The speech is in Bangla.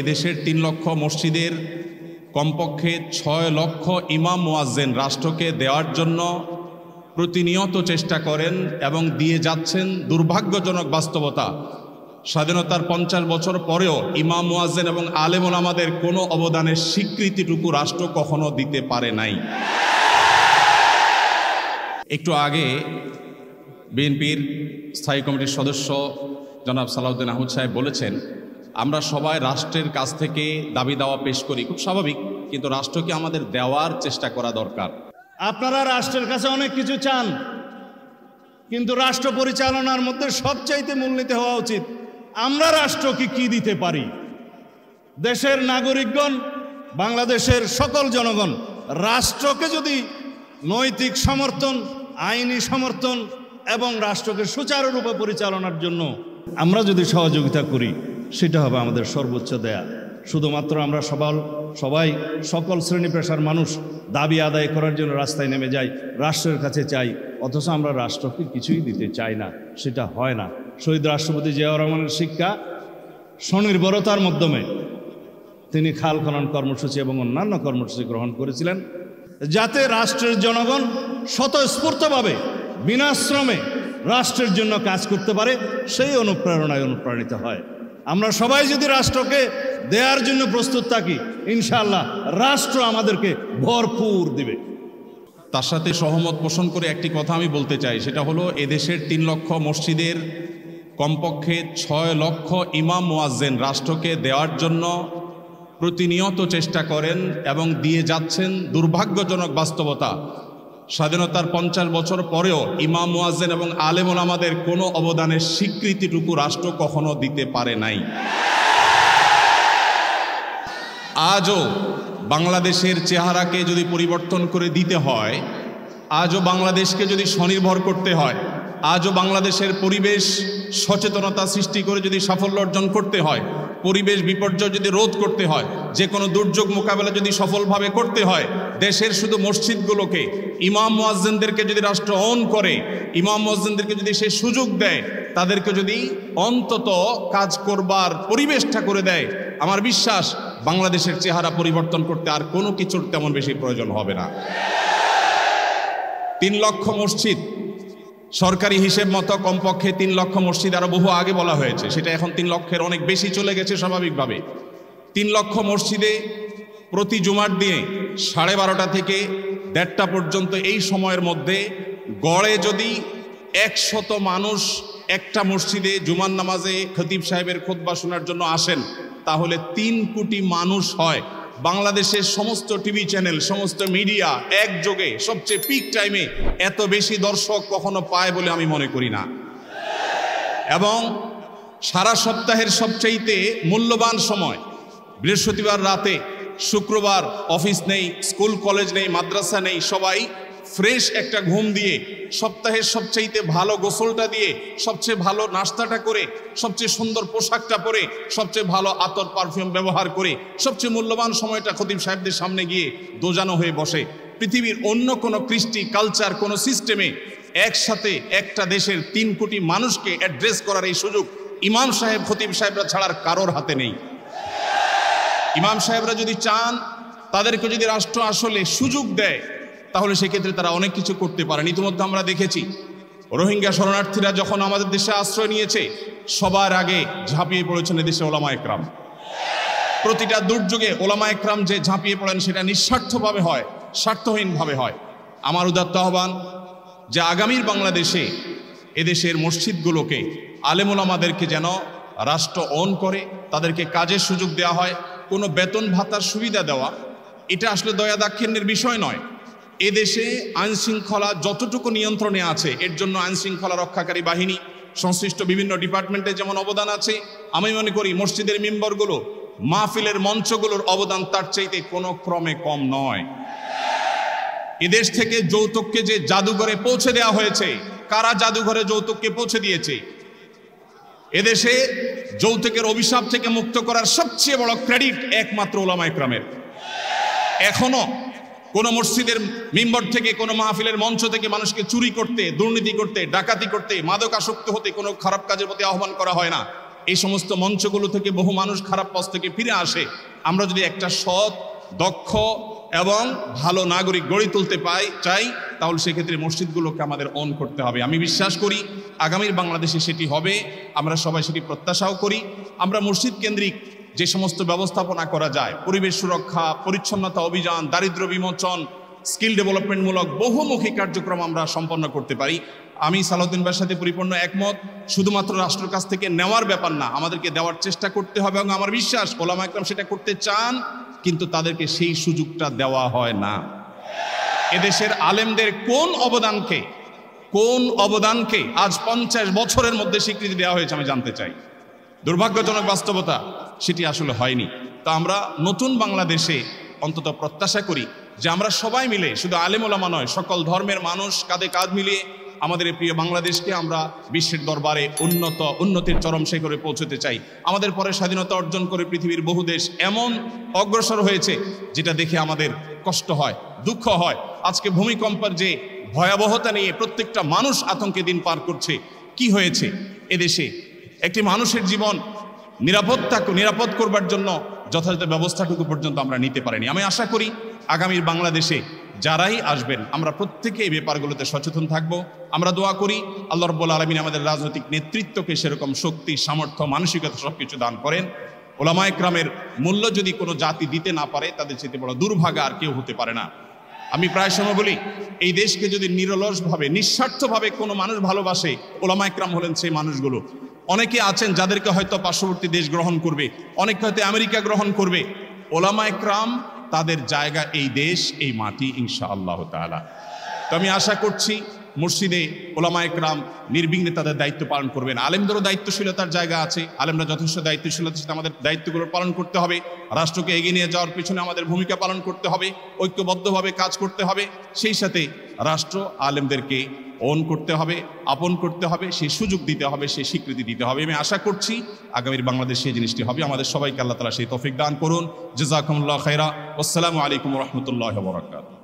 এদেশের 3 লক্ষ মসজিদের কমপক্ষে 6 লক্ষ ইমাম মুয়াজ্জিন রাষ্ট্রকে দেওয়ার জন্য প্রতিনিয়ত চেষ্টা করেন এবং দিয়ে যাচ্ছেন। দুর্ভাগ্যজনক বাস্তবতা, স্বাধীনতার 50 বছর পরেও ইমাম মুয়াজ্জিন এবং আলেম ওলামাদের কোনো অবদানের স্বীকৃতিটুকু রাষ্ট্র কখনো দিতে পারে নাই। একটু আগে বিএনপির স্থায়ী কমিটির সদস্য জনাব সালাউদ্দিন আহমদ সাহেব বলেছেন, আমরা সবাই রাষ্ট্রের কাছ থেকে দাবি দাওয়া পেশ করি, খুব স্বাভাবিক, কিন্তু রাষ্ট্রকে আমাদের দেওয়ার চেষ্টা করা দরকার। আপনারা রাষ্ট্রের কাছে অনেক কিছু চান, কিন্তু রাষ্ট্র পরিচালনার মধ্যে সবচাইতে মূলনীতি হওয়া উচিত আমরা রাষ্ট্রকে কি দিতে পারি। দেশের নাগরিকগণ, বাংলাদেশের সকল জনগণ রাষ্ট্রকে যদি নৈতিক সমর্থন, আইনি সমর্থন এবং রাষ্ট্রকে সুচারুরূপে পরিচালনার জন্য আমরা যদি সহযোগিতা করি, সেটা হবে আমাদের সর্বোচ্চ দেয়া। শুধুমাত্র আমরা সবাই সকল শ্রেণী পেশার মানুষ দাবি আদায় করার জন্য রাস্তায় নেমে যাই, রাষ্ট্রের কাছে চাই, অথচ আমরা রাষ্ট্রকে কিছুই দিতে চাই না, সেটা হয় না। শহীদ রাষ্ট্রপতি জিয়াউর রহমানের শিক্ষা স্বনির্ভরতার মাধ্যমে তিনি খাল খনন কর্মসূচি এবং অন্যান্য কর্মসূচি গ্রহণ করেছিলেন, যাতে রাষ্ট্রের জনগণ স্বতঃস্ফূর্তভাবে বিনাশ্রমে রাষ্ট্রের জন্য কাজ করতে পারে, সেই অনুপ্রেরণায় অনুপ্রাণিত হয়। আমরা সবাই যদি রাষ্ট্রকে দেওয়ার জন্য প্রস্তুত থাকি, ইনশাআল্লাহ রাষ্ট্র আমাদেরকে ভরপুর দিবে। তার সাথে সহমত পোষণ করে একটি কথা আমি বলতে চাই, সেটা হলো এদেশের 3 লক্ষ মসজিদের কমপক্ষে 6 লক্ষ ইমাম মুয়াজ্জিন রাষ্ট্রকে দেওয়ার জন্য প্রতিনিয়ত চেষ্টা করেন এবং দিয়ে যাচ্ছেন। দুর্ভাগ্যজনক বাস্তবতা, স্বাধীনতার 50 বছর পরেও ইমাম মুয়াজ্জিন এবং আলেম ওলামাদের কোনো অবদানের স্বীকৃতিটুকু রাষ্ট্র কখনো দিতে পারে নাই। আজও বাংলাদেশের চেহারাকে যদি পরিবর্তন করে দিতে হয়, আজও বাংলাদেশকে যদি স্বনির্ভর করতে হয়, আজও বাংলাদেশের পরিবেশ সচেতনতা সৃষ্টি করে যদি সাফল্য অর্জন করতে হয়, পরিবেশ বিপর্যয় যদি রোধ করতে হয়, যে কোনো দুর্যোগ মোকাবেলা যদি সফলভাবে করতে হয়, দেশের শুধু মসজিদগুলোকে ইমাম মুয়াজ্জিনদেরকে যদি রাষ্ট্র অন করে, ইমাম মুয়াজ্জিনদেরকে যদি সে সুযোগ দেয়, তাদেরকে যদি অন্তত কাজ করবার পরিবেশটা করে দেয়, আমার বিশ্বাস বাংলাদেশের চেহারা পরিবর্তন করতে আর কোনো কিছুর তেমন বেশি প্রয়োজন হবে না। 3 লক্ষ মসজিদ সরকারি হিসেব মতো কমপক্ষে 3 লক্ষ মসজিদ আরো বহু আগে বলা হয়েছে, সেটা এখন 3 লক্ষের অনেক বেশি চলে গেছে স্বাভাবিকভাবে। 3 লক্ষ মসজিদে প্রতি জুমার দিনে 12:30 থেকে 1:30 পর্যন্ত এই সময়ের মধ্যে গড়ে যদি 100 মানুষ একটা মসজিদে জুমার নামাজে খতিব সাহেবের খুতবা শোনার জন্য আসেন, তাহলে 3 কোটি মানুষ হয়। বাংলাদেশের সমস্ত টিভি চ্যানেল, সমস্ত মিডিয়া একযোগে সবচেয়ে পিক টাইমে এত বেশি দর্শক কখনো পায় বলে আমি মনে করি না। এবং সারা সপ্তাহের সবচাইতে মূল্যবান সময় বৃহস্পতিবার রাতে, শুক্রবার অফিস নেই, স্কুল কলেজ নেই, মাদ্রাসা নেই, সবাই ফ্রেশ একটা ঘুম দিয়ে, সপ্তাহের সবচাইতে ভালো গোসলটা দিয়ে, সবচেয়ে ভালো নাস্তাটা করে, সবচেয়ে সুন্দর পোশাকটা পরে, সবচেয়ে ভালো আতর পারফিউম ব্যবহার করে, সবচেয়ে মূল্যবান সময়টা খতিব সাহেবদের সামনে গিয়ে দোজানো হয়ে বসে। পৃথিবীর অন্য কোনো কৃষ্টি, কালচার, কোনো সিস্টেমে একসাথে একটা দেশের 3 কোটি মানুষকে অ্যাড্রেস করার এই সুযোগ ইমাম সাহেব, খতিব সাহেবরা ছাড়ার কারোর হাতে নেই। ইমাম সাহেবরা যদি চান, তাদেরকে যদি রাষ্ট্র আসলে সুযোগ দেয়, তাহলে সেক্ষেত্রে তারা অনেক কিছু করতে পারেন। ইতিমধ্যে আমরা দেখেছি রোহিঙ্গা শরণার্থীরা যখন আমাদের দেশে আশ্রয় নিয়েছে, সবার আগে ঝাঁপিয়ে পড়েছেন এদেশে ওলামা একরাম। প্রতিটা দুর্যোগে ওলামা একরাম যে ঝাঁপিয়ে পড়েন, সেটা নিঃস্বার্থভাবে হয়, স্বার্থহীনভাবে হয়। আমার উদাত্ত আহ্বান যে আগামীর বাংলাদেশে এদেশের মসজিদগুলোকে, আলেম ওলামাদেরকে যেন রাষ্ট্র অন করে, তাদেরকে কাজের সুযোগ দেওয়া হয়। কোনো বেতন ভাতার সুবিধা দেওয়া, এটা আসলে দয়া দাক্ষিণ্যের বিষয় নয়। এদেশে আইনশৃঙ্খলা যতটুকু নিয়ন্ত্রণে আছে, এর জন্য আইনশৃঙ্খলা রক্ষাকারী বাহিনী, সংশ্লিষ্ট বিভিন্ন ডিপার্টমেন্টে যেমন অবদান আছে, আমি মনে করি মসজিদের মিম্বরগুলো, মাহফিলের মঞ্চগুলোর অবদান তার চাইতে কোনো ক্রমে কম নয়। এদেশ থেকে যৌতুককে যে জাদুঘরে পৌঁছে দেওয়া হয়েছে, কারা জাদুঘরে যৌতুককে পৌঁছে দিয়েছে? এদেশে যৌতুকের অভিশাপ থেকে মুক্ত করার সবচেয়ে বড় ক্রেডিট একমাত্র ওলামা একরামের। এখনো কোনো মসজিদের মিম্বর থেকে, কোনো মাহফিলের মঞ্চ থেকে মানুষকে চুরি করতে, দুর্নীতি করতে, ডাকাতি করতে, মাদকাসক্ত হতে, কোনো খারাপ কাজের প্রতি আহ্বান করা হয় না। এই সমস্ত মঞ্চগুলো থেকে বহু মানুষ খারাপ পথ থেকে ফিরে আসে। আমরা যদি একটা সৎ, দক্ষ এবং ভালো নাগরিক গড়ে তুলতে চাই, তাহলে সেক্ষেত্রে মসজিদগুলোকে আমাদের অন করতে হবে। আমি বিশ্বাস করি আগামীর বাংলাদেশে সেটি হবে, আমরা সবাই সেটি প্রত্যাশাও করি। আমরা মসজিদ কেন্দ্রিক যে সমস্ত ব্যবস্থাপনা করা যায়, পরিবেশ সুরক্ষা, পরিচ্ছন্নতা অভিযান, দারিদ্র বিমোচন, স্কিল ডেভেলপমেন্টমূলক বহুমুখী কার্যক্রম আমরা সম্পন্ন করতে পারি। আমি সালাউদ্দিন ভাইয়ের সাথে পরিপূর্ণ একমত। শুধুমাত্র রাষ্ট্রের কাছ থেকে নেওয়ার ব্যাপার না, আমাদেরকে দেওয়ার চেষ্টা করতে হবে, এবং আমার বিশ্বাস ওলামা একরাম সেটা করতে চান, কিন্তু তাদেরকে সেই সুযোগটা দেওয়া হয় না। এদেশের আলেমদের কোন অবদানকে আজ 50 বছরের মধ্যে স্বীকৃতি দেওয়া হয়েছে আমি জানতে চাই। দুর্ভাগ্যজনক বাস্তবতা, সেটি আসলে হয়নি। তো আমরা নতুন বাংলাদেশে অন্তত প্রত্যাশা করি যে আমরা সবাই মিলে, শুধু আলেম ওলামা নয়, সকল ধর্মের মানুষ কাঁধে কাঁধ মিলিয়ে আমাদের প্রিয় বাংলাদেশকে আমরা বিশ্বের দরবারে উন্নতির চরম শিখরে পৌঁছতে চাই। আমাদের পরে স্বাধীনতা অর্জন করে পৃথিবীর বহু দেশ এমন অগ্রসর হয়েছে যেটা দেখে আমাদের কষ্ট হয়, দুঃখ হয়। আজকে ভূমিকম্পের যে ভয়াবহতা নিয়ে প্রত্যেকটা মানুষ আতঙ্কে দিন পার করছে, কি হয়েছে এদেশে? একটি মানুষের জীবন নিরাপদ করবার জন্য যথাযথ ব্যবস্থাটুকু পর্যন্ত আমরা নিতে পারিনি। আমি আশা করি আগামীর বাংলাদেশে যারাই আসবেন আমরা প্রত্যেকে এই ব্যাপারগুলোতে সচেতন থাকব। আমরা দোয়া করি আল্লাহ রাব্বুল আলামিন আমাদের রাজনৈতিক নেতৃত্বকে সেরকম শক্তি, সামর্থ্য, মানসিকতা সবকিছু দান করেন। ওলামা একরামের মূল্য যদি কোনো জাতি দিতে না পারে, তাদের চেয়ে বড় দুর্ভাগা আর কেউ হতে পারে না। আমি প্রায় সময় বলি, এই দেশকে যদি নিরলসভাবে, নিঃস্বার্থভাবে কোনো মানুষ ভালোবাসে, ওলামা একরাম হলেন সেই মানুষগুলো। অনেকে আছেন যাদেরকে হয়তো পার্শ্ববর্তী দেশ গ্রহণ করবে, অনেকে হয়তো আমেরিকা গ্রহণ করবে। ওলামা একরাম তাদের জায়গা এই দেশ, এই মাটি, ইনশাআল্লাহ তাআলা। তো আমি আশা করছি মসজিদে ওলামা একরাম নির্বিঘ্নে তাদের দায়িত্ব পালন করবেন। আলেমদেরও দায়িত্বশীলতার জায়গা আছে, আলেমরা যথেষ্ট দায়িত্বশীলতার সাথে আমাদের দায়িত্বগুলো পালন করতে হবে। রাষ্ট্রকে এগিয়ে নিয়ে যাওয়ার পিছনে আমাদের ভূমিকা পালন করতে হবে, ঐক্যবদ্ধভাবে কাজ করতে হবে। সেই সাথে রাষ্ট্র আলেমদেরকে অন করতে হবে, আপন করতে হবে, সেই সুযোগ দিতে হবে, সেই স্বীকৃতি দিতে হবে। আমি আশা করছি আগামীর বাংলাদেশ সেই জিনিসটি হবে। আমাদের সবাইকে আল্লাহ তাআলা সেই তৌফিক দান করুন। জাযাকুমুল্লাহু খাইরা। আসসালামু আলাইকুম ওয়া রাহমাতুল্লাহি ওয়া বারাকাতুহু।